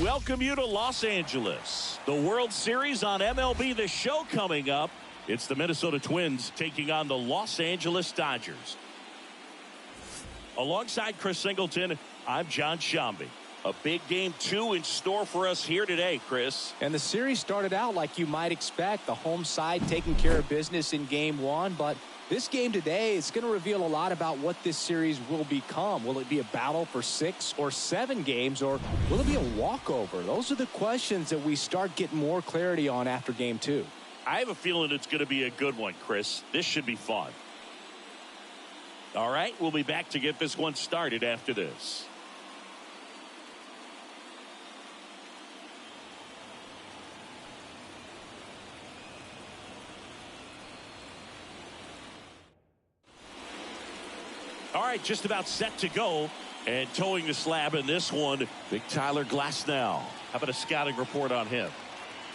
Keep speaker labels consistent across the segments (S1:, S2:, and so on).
S1: welcome you to Los Angeles. The World Series on MLB The Show coming up. It's the Minnesota Twins taking on the Los Angeles Dodgers. Alongside Chris Singleton, I'm John Shambi. A big game 2 in store for us here today, Chris.
S2: And the series started out like you might expect. The home side taking care of business in game 1. But this game today is going to reveal a lot about what this series will become. Will it be a battle for 6 or 7 games, or will it be a walkover? Those are the questions that we start getting more clarity on after game 2.
S1: I have a feeling it's going to be a good one, Chris. This should be fun. All right, we'll be back to get this one started after this. All right, just about set to go. And towing the slab in this one, big Tyler Glasnow. How about a scouting report on him?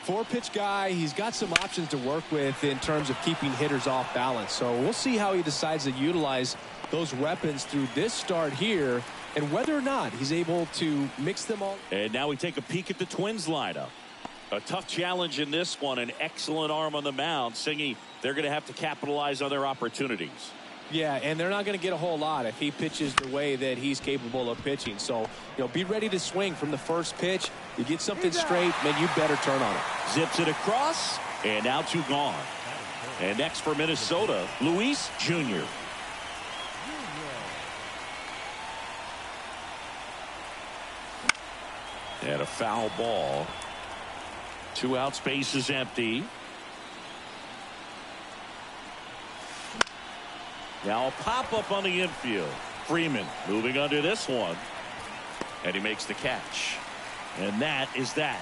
S2: 4-pitch guy. He's got some options to work with in terms of keeping hitters off balance. So we'll see how he decides to utilize those weapons through this start here, and whether or not he's able to mix them all.
S1: And now we take a peek at the Twins lineup. A tough challenge in this one. An excellent arm on the mound. Singy, they're going to have to capitalize on their opportunities.
S2: Yeah, and they're not going to get a whole lot if he pitches the way that he's capable of pitching. So, be ready to swing from the first pitch. You get something straight, man, you better turn on it.
S1: Zips it across, and now 2 gone. And next for Minnesota, Luis Jr. And a foul ball. 2 outs, base is empty. Now a pop-up on the infield. Freeman moving under this one. And he makes the catch. And that is that.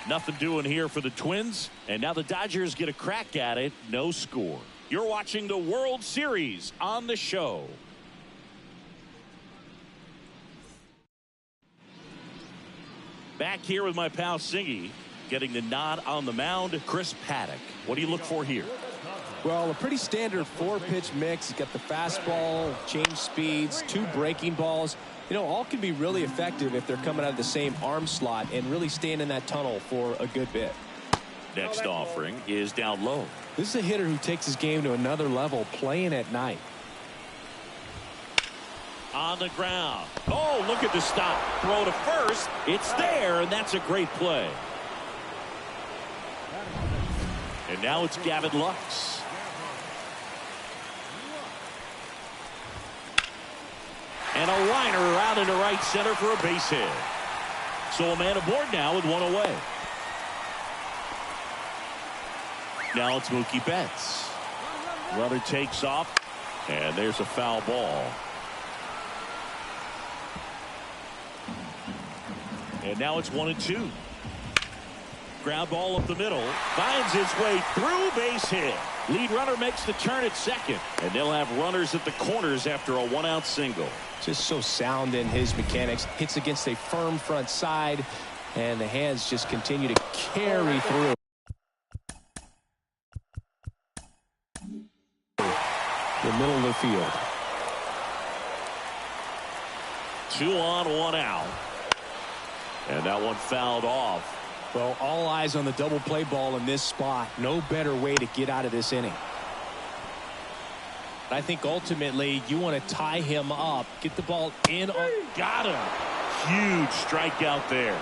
S1: Nothing doing here for the Twins. And now the Dodgers get a crack at it. No score. You're watching the World Series on the show. Back here with my pal Singy. Getting the nod on the mound, Chris Paddock. What do you look for here?
S2: Well, a pretty standard 4-pitch mix. You got the fastball, change speeds, 2 breaking balls. All can be really effective if they're coming out of the same arm slot and really staying in that tunnel for a good bit.
S1: Next offering is down low.
S2: This is a hitter who takes his game to another level, playing at night.
S1: On the ground. Oh, look at the stop. Throw to first. It's there, and that's a great play. And now it's Gavin Lux. And a liner out into right center for a base hit. So a man aboard now with 1 away. Now it's Mookie Betts. Runner takes off, and there's a foul ball. And now it's 1-2. Ground ball up the middle. Finds its way through, base hit. Lead runner makes the turn at second. And they'll have runners at the corners after a 1-out single.
S2: Just so sound in his mechanics. Hits against a firm front side. And the hands just continue to carry through. The middle of the field.
S1: 2 on, 1 out. And that one fouled off.
S2: Well, all eyes on the double play ball in this spot. No better way to get out of this inning. I think ultimately you want to tie him up, get the ball in.
S1: Got him. Huge strikeout there.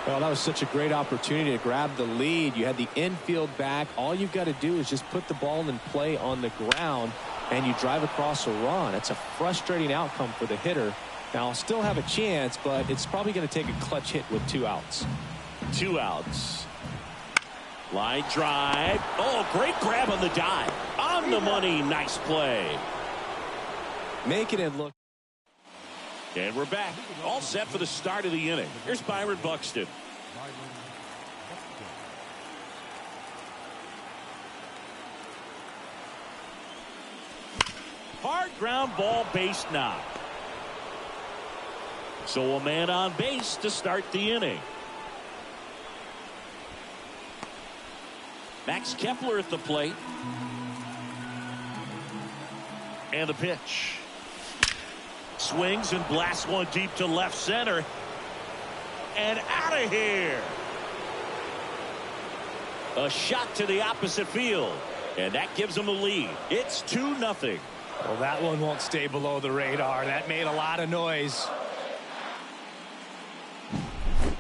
S2: Well, that was such a great opportunity to grab the lead. You had the infield back. All you've got to do is just put the ball in play on the ground, and you drive across a run. It's a frustrating outcome for the hitter. Now, I'll still have a chance, but it's probably going to take a clutch hit with 2 outs.
S1: 2 outs. Line drive. Oh, great grab on the dive. On the money. Nice play.
S2: Making it look.
S1: And we're back. All set for the start of the inning. Here's Byron Buxton. Hard ground ball, base knock. So a man on base to start the inning. Max Kepler at the plate. And the pitch. Swings and blasts one deep to left center. and out of here. A shot to the opposite field, and that gives them a lead. It's 2-0.
S2: Well, that one won't stay below the radar. That made a lot of noise.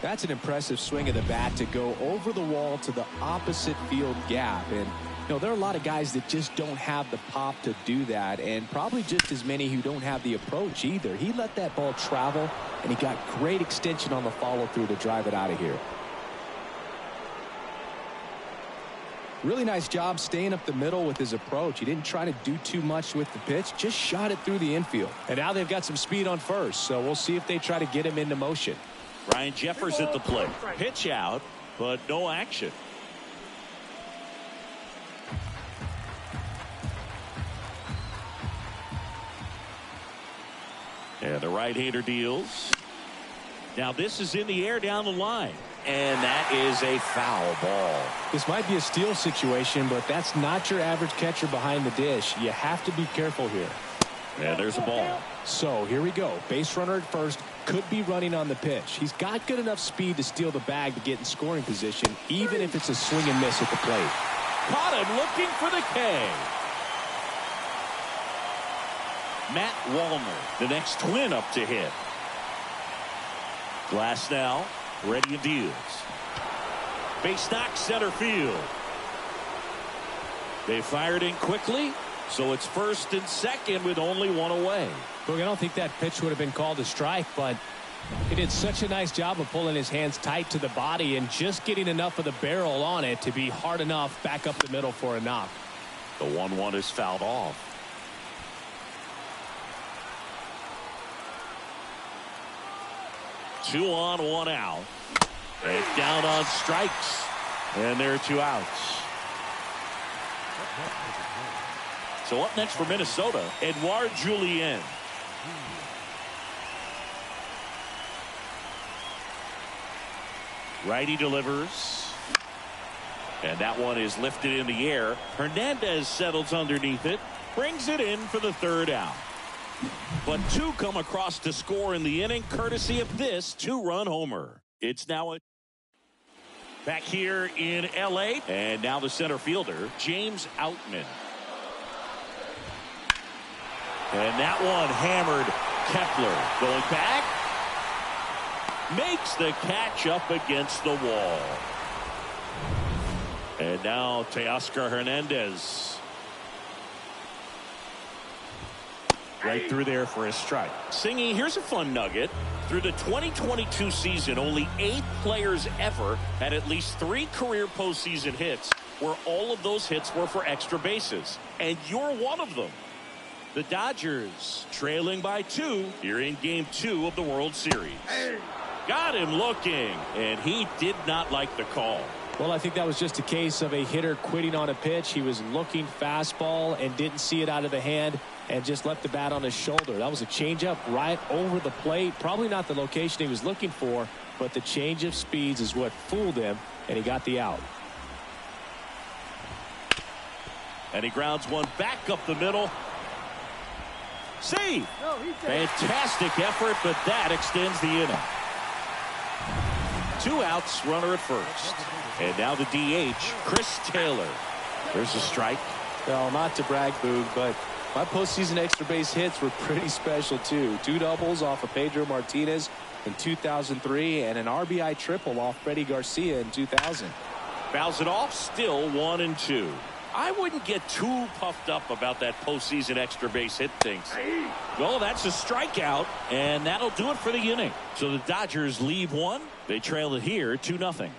S2: That's an impressive swing of the bat to go over the wall to the opposite field gap. And, you know, there are a lot of guys that just don't have the pop to do that, and probably just as many who don't have the approach either. He let that ball travel, and he got great extension on the follow-through to drive it out of here. Really nice job staying up the middle with his approach. He didn't try to do too much with the pitch, just shot it through the infield. And now they've got some speed on first, so we'll see if they try to get him into motion.
S1: Ryan Jeffers at the plate. Pitch out, but no action. And the right-hander deals. Now this is in the air down the line. And that is a foul ball.
S2: This might be a steal situation, but that's not your average catcher behind the dish. You have to be careful here.
S1: And there's a ball.
S2: So here we go. Base runner at first. Could be running on the pitch. He's got good enough speed to steal the bag to get in scoring position, even if it's a swing and miss at the plate.
S1: Caught him looking for the K. Matt Wallner, the next Twin up to hit. Glass now, ready and deals. Base knock center field. They fired in quickly, so it's first and second with only one away.
S2: Look, I don't think that pitch would have been called a strike, but he did such a nice job of pulling his hands tight to the body and just getting enough of the barrel on it to be hard enough back up the middle for a knock.
S1: The 1-1 is fouled off. Two on, one out. It's down on strikes, and there are two outs. So up next for Minnesota, Edouard Julien. Righty delivers. And that one is lifted in the air. Hernandez settles underneath it. Brings it in for the third out. But two come across to score in the inning, courtesy of this two-run homer. It's now back here in L.A. And now the center fielder, James Outman. And that one hammered. Kepler going back. Makes the catch up against the wall. And now Teoscar Hernandez. Right through there for a strike. Singy, here's a fun nugget. Through the 2022 season, only 8 players ever had at least 3 career postseason hits, where all of those hits were for extra bases. And you're one of them. The Dodgers trailing by 2 here in Game 2 of the World Series. Got him looking, and he did not like the call.
S2: Well, I think that was just a case of a hitter quitting on a pitch. He was looking fastball and didn't see it out of the hand and just left the bat on his shoulder. That was a changeup right over the plate. Probably not the location he was looking for, but the change of speeds is what fooled him, and he got the out.
S1: And he grounds one back up the middle. Save! Fantastic effort, but that extends the inning. 2 outs, runner at first. And now the DH, Chris Taylor. There's a strike.
S2: Well, not to brag, Boog, but my postseason extra base hits were pretty special, too. 2 doubles off of Pedro Martinez in 2003 and an RBI triple off Freddie Garcia in 2000.
S1: Fouls it off, still 1-2. I wouldn't get too puffed up about that postseason extra base hit thing. Well, that's a strikeout, and that'll do it for the inning. So the Dodgers leave one. They trail it here 2-0.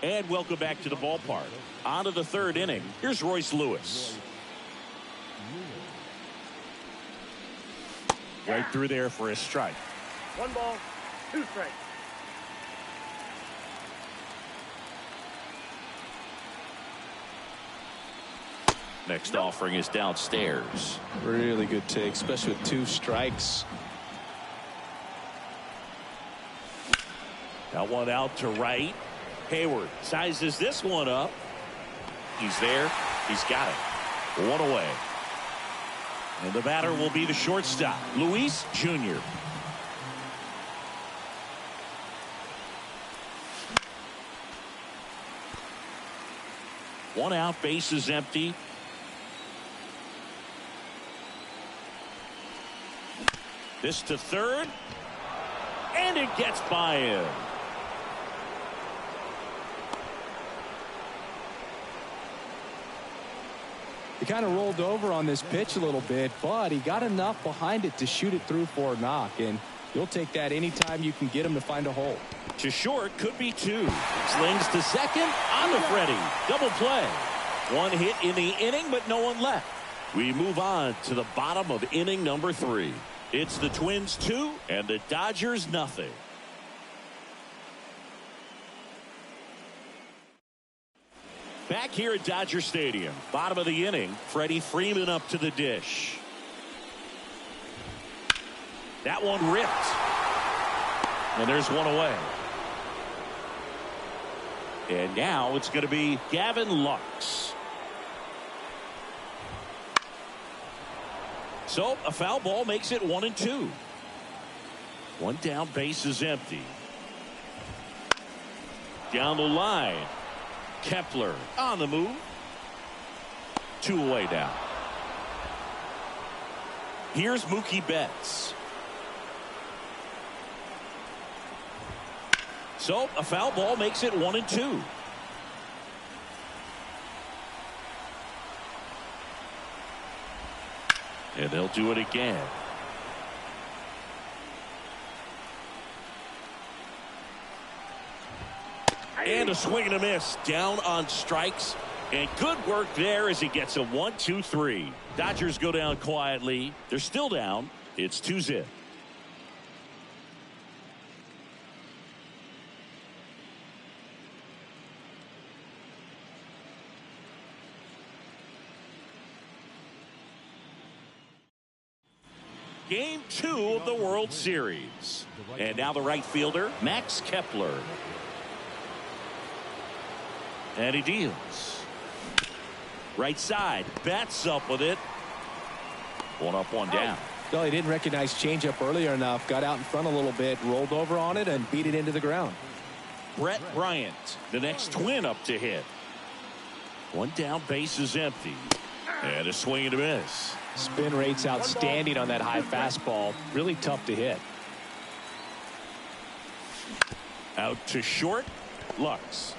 S1: And welcome back to the ballpark. On to the third inning. Here's Royce Lewis. Right through there for a strike.
S3: 1 ball, 2 strikes.
S1: Next offering is downstairs.
S2: Really good take, especially with 2 strikes.
S1: That one out to right. Hayward sizes this one up. He's there. He's got it. One away. And the batter will be the shortstop, Luis Jr. One out, base is empty. This to third. And it gets by him.
S2: He kind of rolled over on this pitch a little bit, but he got enough behind it to shoot it through for a knock, and you'll take that anytime you can get him to find a hole.
S1: To short, could be two. Slings to second, on to Freddie. Double play. One hit in the inning, but no one left. We move on to the bottom of inning number 3. It's the Twins 2 and the Dodgers nothing. Back here at Dodger Stadium, bottom of the inning, Freddie Freeman up to the dish. That one ripped. And there's one away. And now it's going to be Gavin Lux. So a foul ball makes it 1-2. One down, base is empty. Down the line. Kepler on the move. 2 away now. Here's Mookie Betts. So a foul ball makes it 1-2. And they'll do it again. And a swing and a miss. Down on strikes. And good work there as he gets a 1-2-3. Dodgers go down quietly. They're still down. It's 2-0. Game 2 of the World Series. And now the right fielder, Max Kepler. And he deals. Right side, bats up with it. One up, one down.
S2: Well, he didn't recognize changeup earlier enough. Got out in front a little bit, rolled over on it, and beat it into the ground.
S1: Brett Bryant, the next Twin up to hit. One down, base is empty. And a swing and a miss.
S2: Spin rate's outstanding on that high fastball. Really tough to hit.
S1: Out to short, Lux.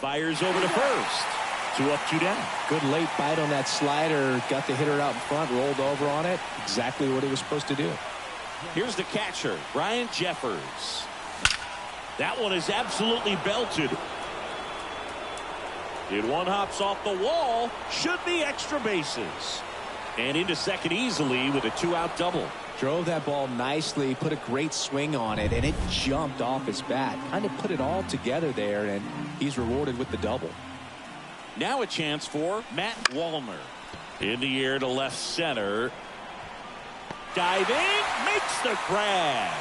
S1: Fires over to first. 2 up, 2 down.
S2: Good late bite on that slider. Got the hitter out in front, rolled over on it. Exactly what he was supposed to do.
S1: Here's the catcher, Ryan Jeffers. That one is absolutely belted. It one hops off the wall. Should be extra bases. And into second easily with a 2-out double.
S2: Drove that ball nicely, put a great swing on it, and it jumped off his bat. Kind of put it all together there, and he's rewarded with the double.
S1: Now a chance for Matt Wallner. In the air to left center. Diving, makes the grab.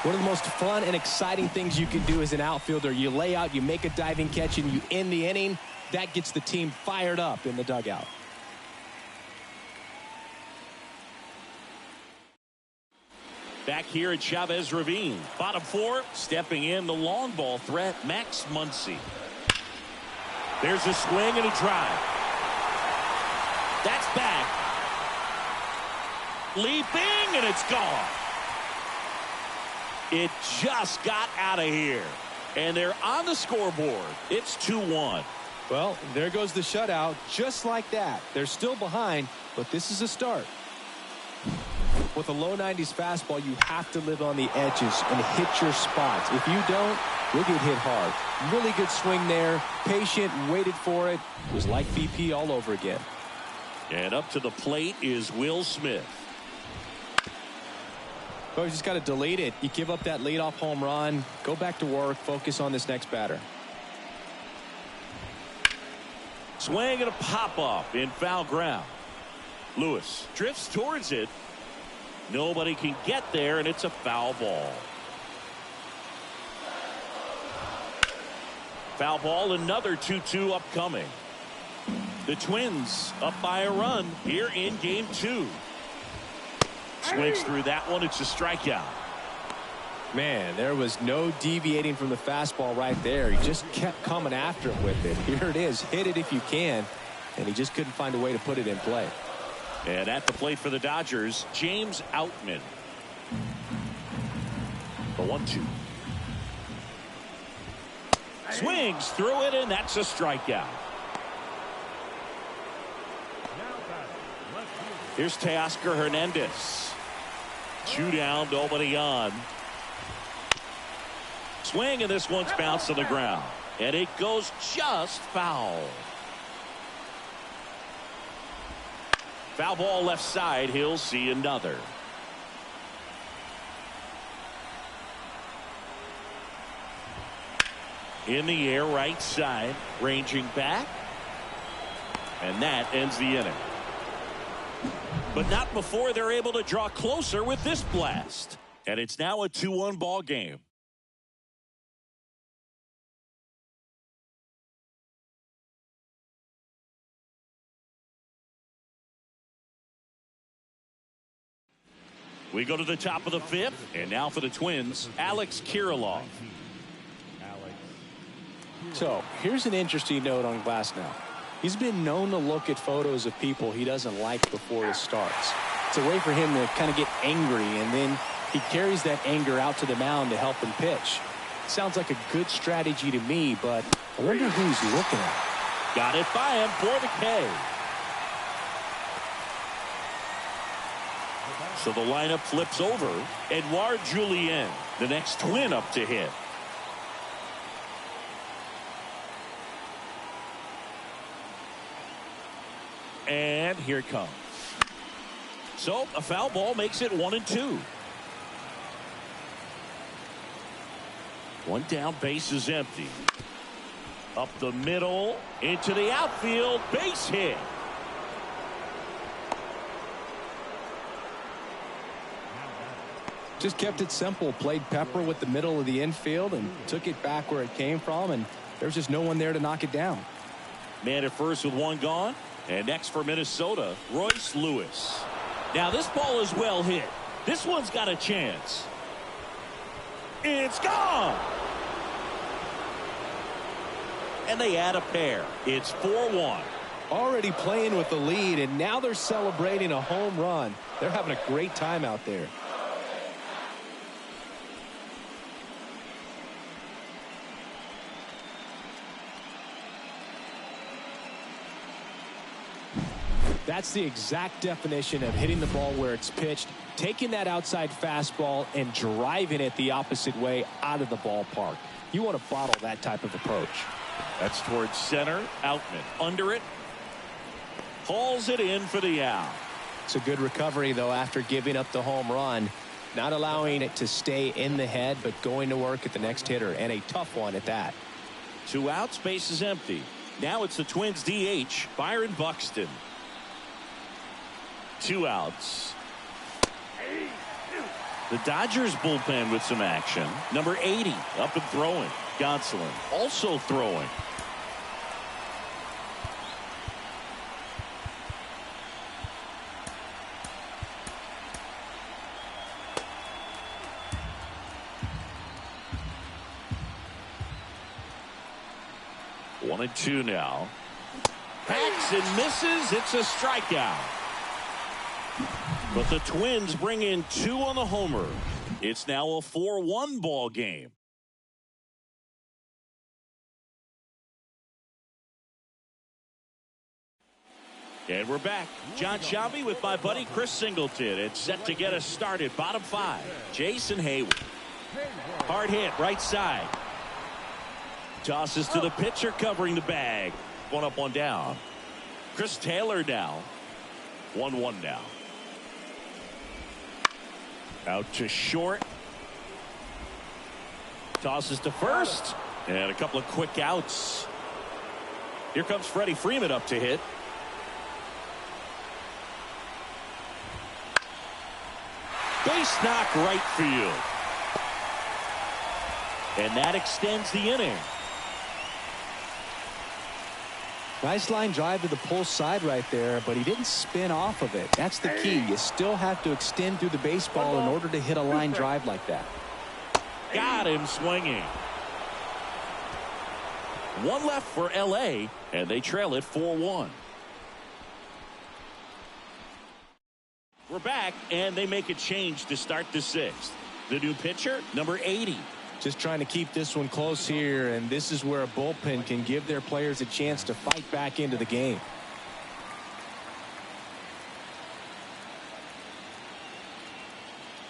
S2: One of the most fun and exciting things you can do as an outfielder. You lay out, you make a diving catch, and you end the inning. That gets the team fired up in the dugout.
S1: Back here at Chavez Ravine. Bottom 4, stepping in the long ball threat, Max Muncy. There's a swing and a drive. That's back. Leaping, and it's gone. It just got out of here. And they're on the scoreboard. It's 2-1.
S2: Well, there goes the shutout. Just like that. They're still behind, but this is a start. With a low 90s fastball, you have to live on the edges and hit your spots. If you don't, you'll get hit hard. Really good swing there. Patient, waited for it. It was like BP all over again.
S1: And up to the plate is Will Smith.
S2: Oh, you just got to delete it. You give up that leadoff home run. Go back to work. Focus on this next batter.
S1: Swing and a pop-up in foul ground. Lewis drifts towards it. Nobody can get there, and it's a foul ball. Foul ball, another 2-2 upcoming. The Twins up by a run here in game 2. Swings through that one. It's a strikeout.
S2: Man, there was no deviating from the fastball right there. He just kept coming after him with it. Here it is. Hit it if you can. And he just couldn't find a way to put it in play.
S1: And at the plate for the Dodgers, James Outman. The 1-2. Swings through it, and that's a strikeout. Here's Teoscar Hernandez. 2 down, nobody on. Swing, and this one's bounced to the ground. And it goes just foul. Foul ball left side. He'll see another. In the air, right side, ranging back. And that ends the inning. But not before they're able to draw closer with this blast. And it's now a 2-1 ball game. We go to the top of the 5th, and now for the Twins, Alex Kirilloff.
S2: So here's an interesting note on Glasnow. He's been known to look at photos of people he doesn't like before he starts. It's a way for him to kind of get angry, and then he carries that anger out to the mound to help him pitch. Sounds like a good strategy to me, but I wonder who he's looking at.
S1: Got it by him for the K. So the lineup flips over. Edouard Julien, the next Twin up to hit. And here it comes. So a foul ball makes it 1-2. One down, base is empty. Up the middle, into the outfield, base hit.
S2: Just kept it simple, played pepper with the middle of the infield and took it back where it came from, and there's just no one there to knock it down.
S1: Man at first with one gone. And next for Minnesota, Royce Lewis. Now this ball is well hit. This one's got a chance. It's gone. And they add a pair. It's 4-1.
S2: Already playing with the lead, and now they're celebrating a home run. They're having a great time out there. That's the exact definition of hitting the ball where it's pitched, taking that outside fastball and driving it the opposite way out of the ballpark. You want to bottle that type of approach.
S1: That's towards center. Outman under it. Hauls it in for the out.
S2: It's a good recovery, though, after giving up the home run. Not allowing it to stay in the head, but going to work at the next hitter, and a tough one at that.
S1: 2 outs, base is empty. Now it's the Twins DH, Byron Buxton. 2 outs. The Dodgers bullpen with some action. Number 80 up and throwing. Gonsolin also throwing. One and two now. Hacks and misses. It's a strikeout. But the Twins bring in 2 on the homer. It's now a 4-1 ball game. And we're back. John Shabby with my buddy Chris Singleton. It's set to get us started. Bottom 5. Jason Hayward. Hard hit right side. Tosses to the pitcher covering the bag. 1 up, 1 down. Chris Taylor now. 1-1 now. Out to short. Tosses to first. And a couple of quick outs. Here comes Freddie Freeman up to hit. Base knock right field. And that extends the inning.
S2: Nice line drive to the pull side right there, but he didn't spin off of it. That's the key. You still have to extend through the baseball in order to hit a line drive like that.
S1: Got him swinging. One left for LA, and they trail it 4-1. We're back, and they make a change to start the sixth. The new pitcher, number 80.
S2: Just trying to keep this one close here, and this is where a bullpen can give their players a chance to fight back into the game.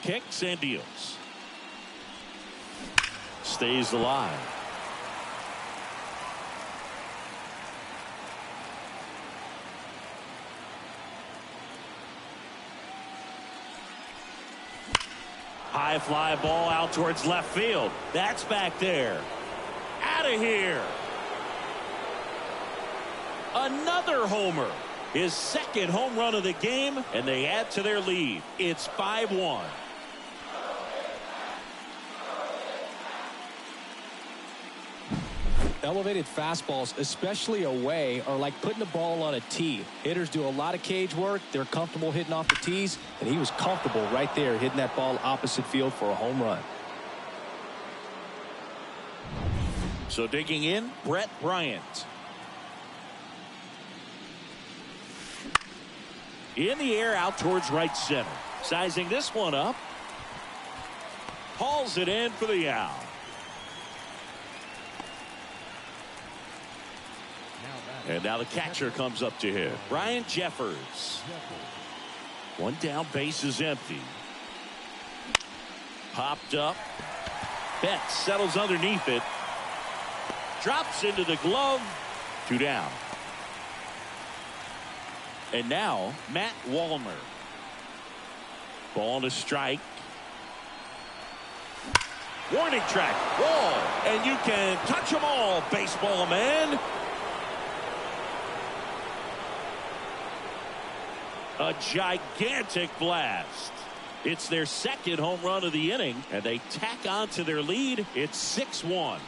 S1: Kicks and deals. Stays alive. High fly ball out towards left field. That's back there. Out of here. Another homer. His second home run of the game, and they add to their lead. It's 5-1.
S2: Elevated fastballs, especially away, are like putting the ball on a tee. Hitters do a lot of cage work. They're comfortable hitting off the tees, and he was comfortable right there hitting that ball opposite field for a home run.
S1: So digging in, Brett Bryant. In the air out towards right center. Sizing this one up. Hauls it in for the out. And now the catcher comes up to him. Ryan Jeffers. One down, base is empty. Popped up. Betts settles underneath it. Drops into the glove. 2 down. And now Matt Wallner. Ball to strike. Warning track. Wall. And you can touch them all, baseball man. A gigantic blast. It's their second home run of the inning, and they tack on to their lead. It's 6-1.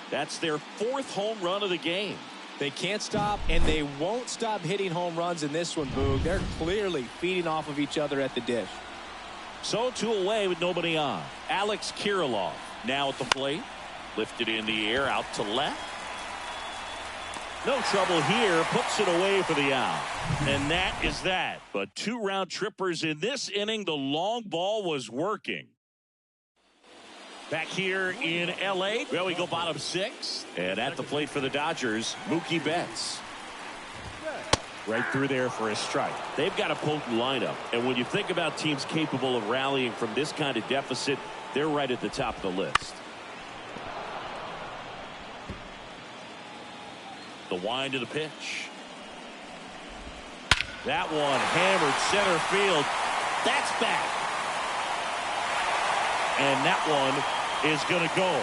S1: That's their 4th home run of the game.
S2: They can't stop, and they won't stop hitting home runs in this one, Boog. They're clearly feeding off of each other at the dish.
S1: So 2 away with nobody on. Alex Kirilloff now at the plate. Lifted in the air out to left. No trouble here. Puts it away for the out. And that is that. But 2 round trippers in this inning. The long ball was working. Back here in L.A. Well, we go bottom 6. And at the plate for the Dodgers, Mookie Betts. Right through there for a strike. They've got a potent lineup. And when you think about teams capable of rallying from this kind of deficit, they're right at the top of the list. The wind of the pitch. That one hammered center field. That's back. And that one is going to go.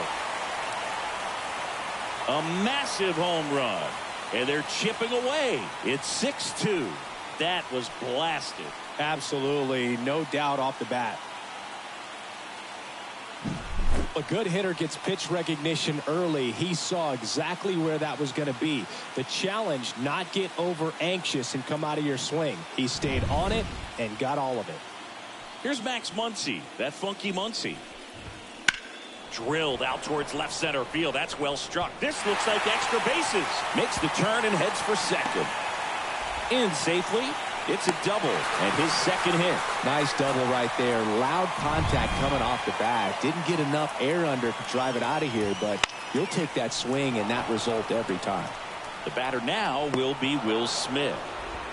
S1: A massive home run. And they're chipping away. It's 6-2. That was blasted.
S2: Absolutely. No doubt off the bat. A good hitter gets pitch recognition early. He saw exactly where that was going to be. The challenge, not get over anxious and come out of your swing. He stayed on it and got all of it.
S1: Here's Max Muncy. That funky Muncy. Drilled out towards left center field. That's well struck. This looks like extra bases. Makes the turn and heads for second. In safely. It's a double and his second hit.
S2: Nice double right there. Loud contact coming off the bat. Didn't get enough air under to drive it out of here, but you'll take that swing and that result every time.
S1: The batter now will be Will Smith.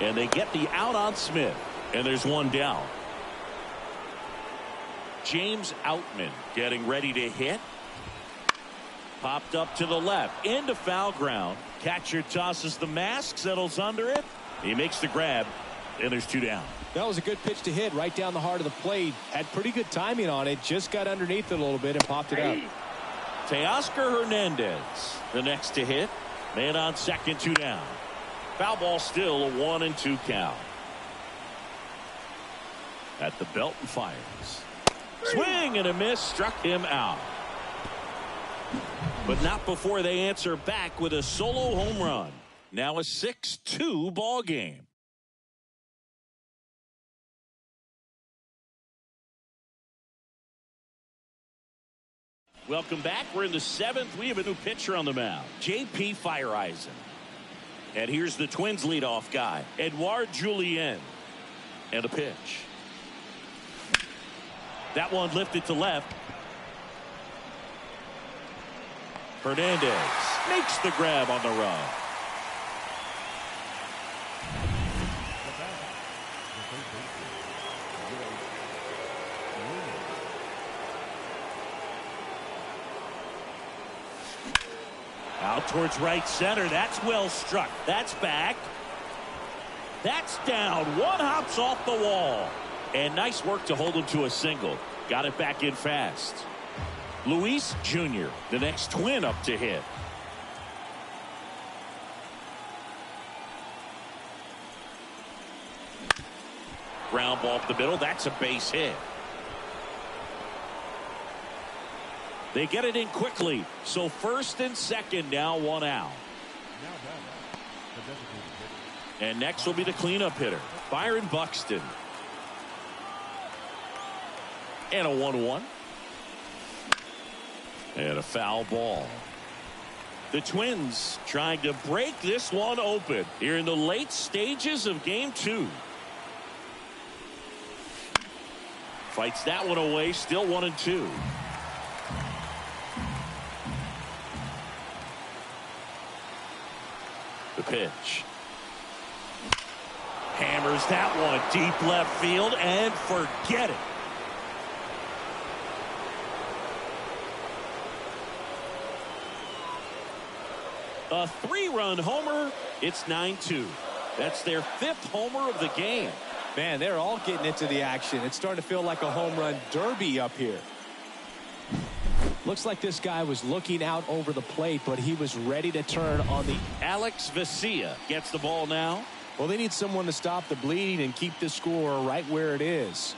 S1: And they get the out on Smith. And there's one down. James Outman getting ready to hit. Popped up to the left. Into foul ground. Catcher tosses the mask. Settles under it. He makes the grab. And there's 2 down.
S2: That was a good pitch to hit right down the heart of the plate. Had pretty good timing on it. Just got underneath it a little bit and popped it up.
S1: Teoscar Hernandez, the next to hit. Man on second, 2 down. Foul ball still a 1-2 count. At the belt and fires. Swing and a miss. Struck him out. But not before they answer back with a solo home run. Now a 6-2 ball game. Welcome back. We're in the 7th. We have a new pitcher on the mound, J.P. Fireeisen. And here's the Twins leadoff guy, Edouard Julien. And a pitch. That one lifted to left. Hernandez makes the grab on the run. Out towards right center. That's well struck. That's back. That's down. One hops off the wall. And nice work to hold him to a single. Got it back in fast. Luis Jr., the next Twin up to hit. Ground ball up the middle. That's a base hit. They get it in quickly. So first and second, now one out. And next will be the cleanup hitter, Byron Buxton. And a 1-1. And a foul ball. The Twins trying to break this one open here in the late stages of game 2. Fights that one away, still 1-2. The pitch. Hammers that one deep left field and forget it. A 3-run homer. It's 9-2. That's their 5th homer of the game.
S2: Man, they're all getting into the action. It's starting to feel like a home run derby up here. Looks like this guy was looking out over the plate, but he was ready to turn on the...
S1: Alex Vesia gets the ball now.
S2: Well, they need someone to stop the bleeding and keep the score right where it is.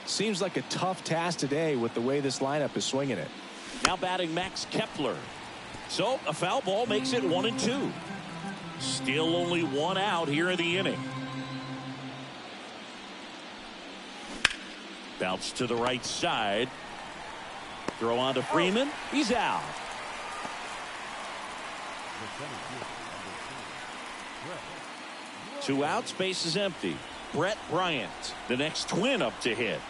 S2: Seems like a tough task today with the way this lineup is swinging it.
S1: Now batting Max Kepler. So a foul ball makes it 1-2. Still only one out here in the inning. Bounce to the right side. Throw on to Freeman. He's out. Two outs, base is empty. Brett Bryant, the next Twin up to hit.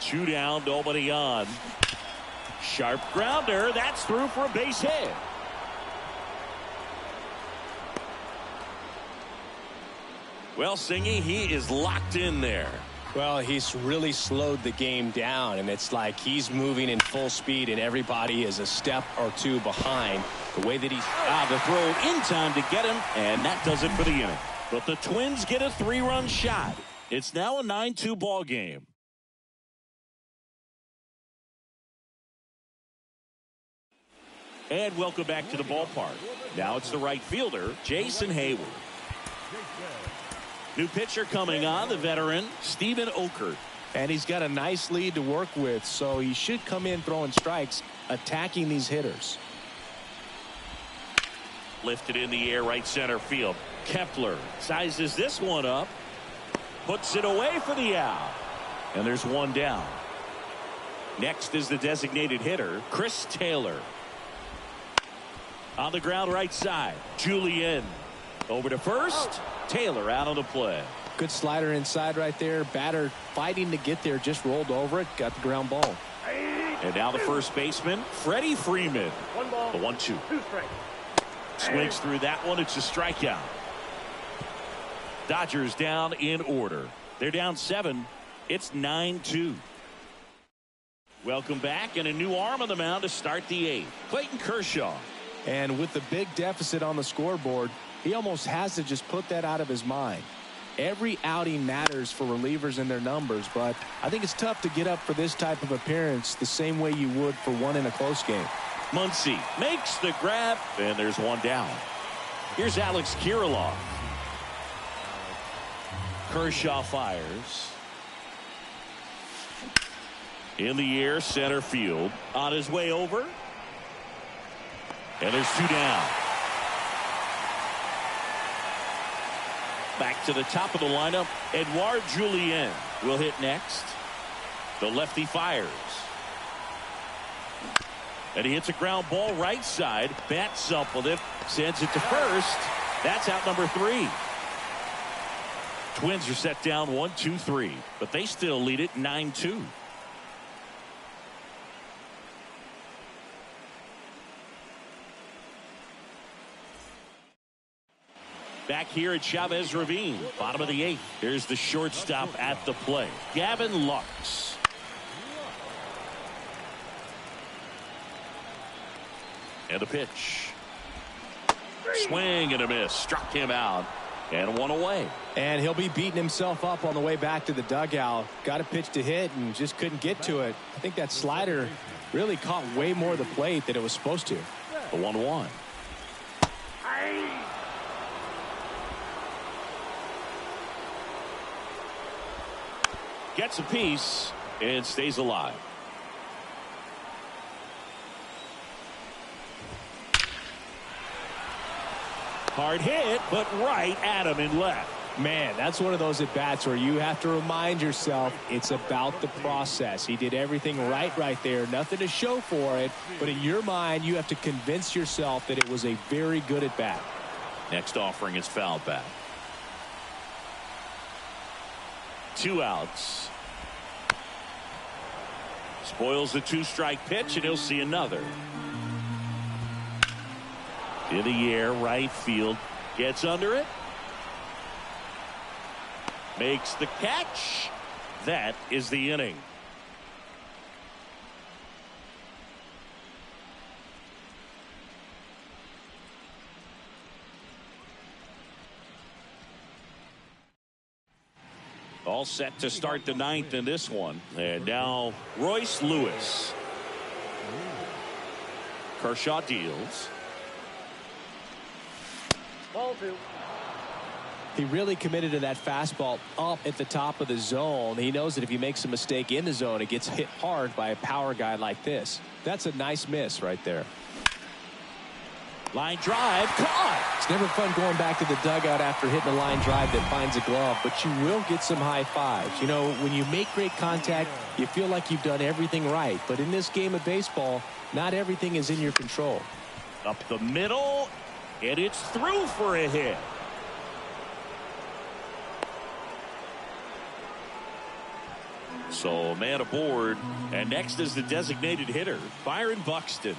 S1: 2 down, nobody on. Sharp grounder. That's through for a base hit. Well, Singy, he is locked in there.
S4: Well, he's really slowed the game down, and it's like he's moving in full speed, and everybody is a step or two behind. The way that he's
S1: the throw in time to get him, and that does it for the inning. But the Twins get a 3-run shot. It's now a 9-2 ball game. And welcome back to the ballpark. Now it's the right fielder, Jason Hayward. New pitcher coming on, the veteran, Steven Okert.
S2: And he's got a nice lead to work with, so he should come in throwing strikes, attacking these hitters.
S1: Lifted in the air, right center field. Kepler sizes this one up, puts it away for the out. And there's one down. Next is the designated hitter, Chris Taylor. On the ground right side, Julien. Over to first. Taylor out on the play.
S2: Good slider inside right there. Batter fighting to get there, just rolled over it, got the ground ball.
S1: And now the first baseman, Freddie Freeman.
S3: 1 ball,
S1: The 1-2.
S3: 2 strikes.
S1: Swings through that one. It's a strikeout. Dodgers down in order. They're down 7. It's 9-2. Welcome back, and a new arm on the mound to start the 8th. Clayton Kershaw.
S2: And with the big deficit on the scoreboard, he almost has to just put that out of his mind. Every outing matters for relievers and their numbers, but I think it's tough to get up for this type of appearance the same way you would for one in a close game.
S1: Muncy makes the grab, and there's one down. Here's Alex Kirilloff. Kershaw fires. In the air, center field. On his way over. And there's 2 down. Back to the top of the lineup. Edouard Julien will hit next. The lefty fires. And he hits a ground ball right side. Bats up with it. Sends it to first. That's out number 3. Twins are set down 1-2-3. But they still lead it 9-2. Back here at Chavez Ravine, bottom of the 8th. Here's the shortstop at the plate, Gavin Lux. And the pitch. Swing and a miss. Struck him out. And 1 away.
S2: And he'll be beating himself up on the way back to the dugout. Got a pitch to hit and just couldn't get to it. I think that slider really caught way more of the plate than it was supposed to.
S1: The 1-1. Gets a piece and stays alive. Hard hit, but right at him in left.
S2: Man, that's one of those at-bats where you have to remind yourself it's about the process. He did everything right there. Nothing to show for it. But in your mind, you have to convince yourself that it was a very good at-bat.
S1: Next offering is fouled back. 2 outs. Spoils the 2-strike pitch, and he'll see another. In the air, right field. Gets under it. Makes the catch. That is the inning. All set to start the 9th in this one. And now Royce Lewis. Kershaw deals.
S3: Ball 2.
S2: He really committed to that fastball up at the top of the zone. He knows that if he makes a mistake in the zone, it gets hit hard by a power guy like this. That's a nice miss right there.
S1: Line drive, caught.
S2: It's never fun going back to the dugout after hitting a line drive that finds a glove, but you will get some high fives. You know, when you make great contact, you feel like you've done everything right. But in this game of baseball, not everything is in your control.
S1: Up the middle, and it's through for a hit. So man aboard, and next is the designated hitter, Byron Buxton.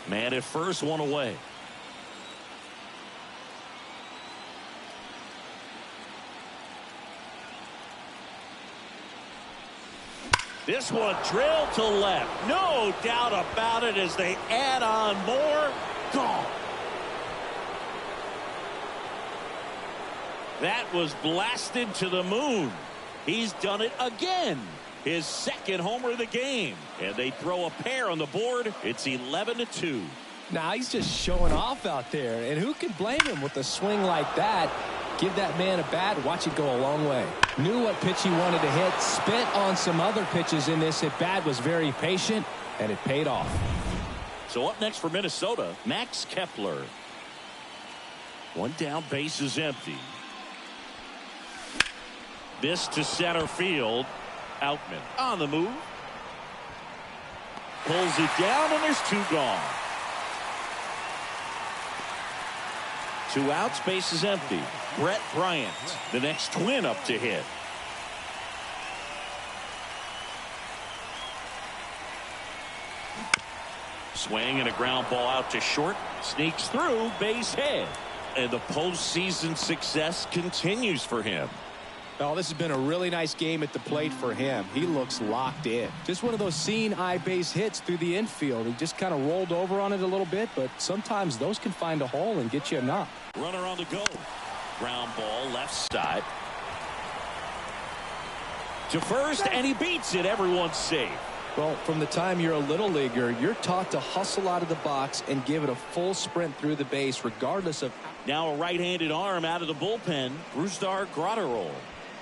S1: Man at first, 1 away. This one drilled to left. No doubt about it as they add on more. Gone. That was blasted to the moon. He's done it again. His 2nd homer of the game. And they throw a pair on the board. It's 11-2.
S2: Now he's just showing off out there. And who can blame him with a swing like that? Give that man a bat. Watch it go a long way. Knew what pitch he wanted to hit. Spent on some other pitches in this at bat. Was very patient. And it paid off.
S1: So up next for Minnesota, Max Kepler. 1 down, base is empty. This to center field. Outman on the move. Pulls it down, and there's 2 gone. 2 outs, base is empty. Brett Bryant, the next Twin up to hit. Swing and a ground ball out to short. Sneaks through, base hit. And the postseason success continues for him.
S2: Oh, this has been a really nice game at the plate for him. He looks locked in. Just one of those seeing eye base hits through the infield. He just kind of rolled over on it a little bit, but sometimes those can find a hole and get you a knock.
S1: Runner on the go. Ground ball left side. To first, and he beats it. Everyone's safe.
S2: Well, from the time you're a little leaguer, you're taught to hustle out of the box and give it a full sprint through the base, regardless of.
S1: Now a right-handed arm out of the bullpen, Brusdar Gratterol.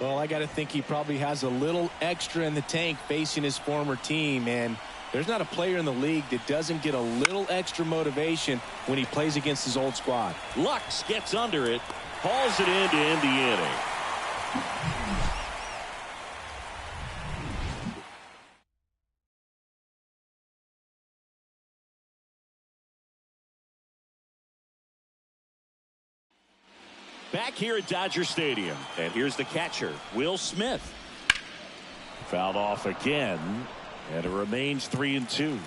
S2: Well, I got to think he probably has a little extra in the tank facing his former team, and there's not a player in the league that doesn't get a little extra motivation when he plays against his old squad.
S1: Lux gets under it, hauls it in to end the inning. Back here at Dodger Stadium, and here's the catcher, Will Smith. Fouled off again, and it remains 3-2.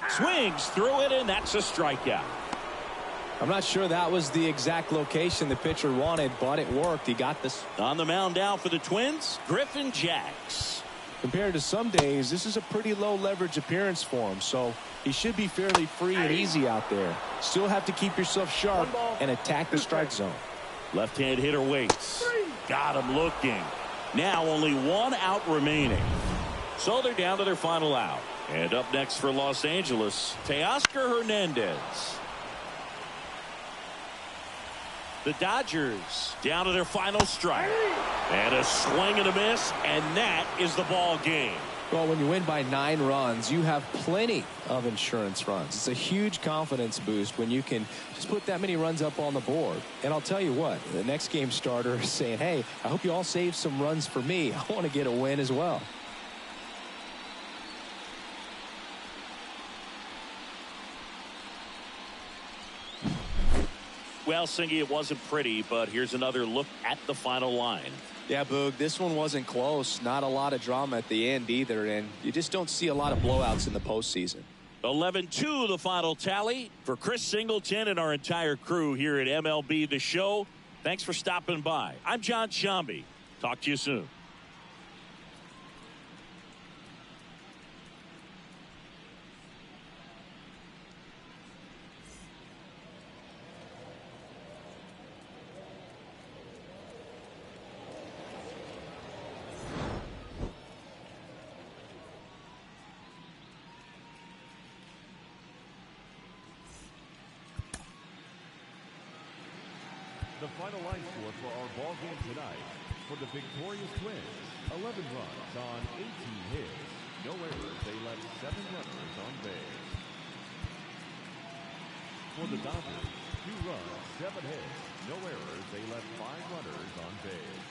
S1: Swings through it, and that's a strikeout.
S2: I'm not sure that was the exact location the pitcher wanted, but it worked. He got this.
S1: On the mound now for the Twins, Griffin Jax.
S2: Compared to some days, this is a pretty low leverage appearance for him, so he should be fairly free and easy out there. Still have to keep yourself sharp and attack the strike zone.
S1: Left-hand hitter waits. Got him looking. Now only one out remaining. So they're down to their final out. And up next for Los Angeles, Teoscar Hernandez. The Dodgers down to their final strike. And a swing and a miss, and that is the ball game.
S2: Well, when you win by 9 runs, you have plenty of insurance runs. It's a huge confidence boost when you can just put that many runs up on the board. And I'll tell you what, the next game starter is saying, hey, I hope you all save some runs for me. I want to get a win as well.
S1: Well, Singy, it wasn't pretty, but here's another look at the final line.
S2: Yeah, Boog, this one wasn't close. Not a lot of drama at the end either, and you just don't see a lot of blowouts in the postseason.
S1: 11-2 the final tally. For Chris Singleton and our entire crew here at MLB The Show, thanks for stopping by. I'm John Shambi. Talk to you soon.
S5: The final line score for our ball game tonight. For the victorious Twins, 11 runs on 18 hits. No errors, they left 7 runners on base. For the Dodgers, 2 runs, 7 hits. No errors, they left 5 runners on base.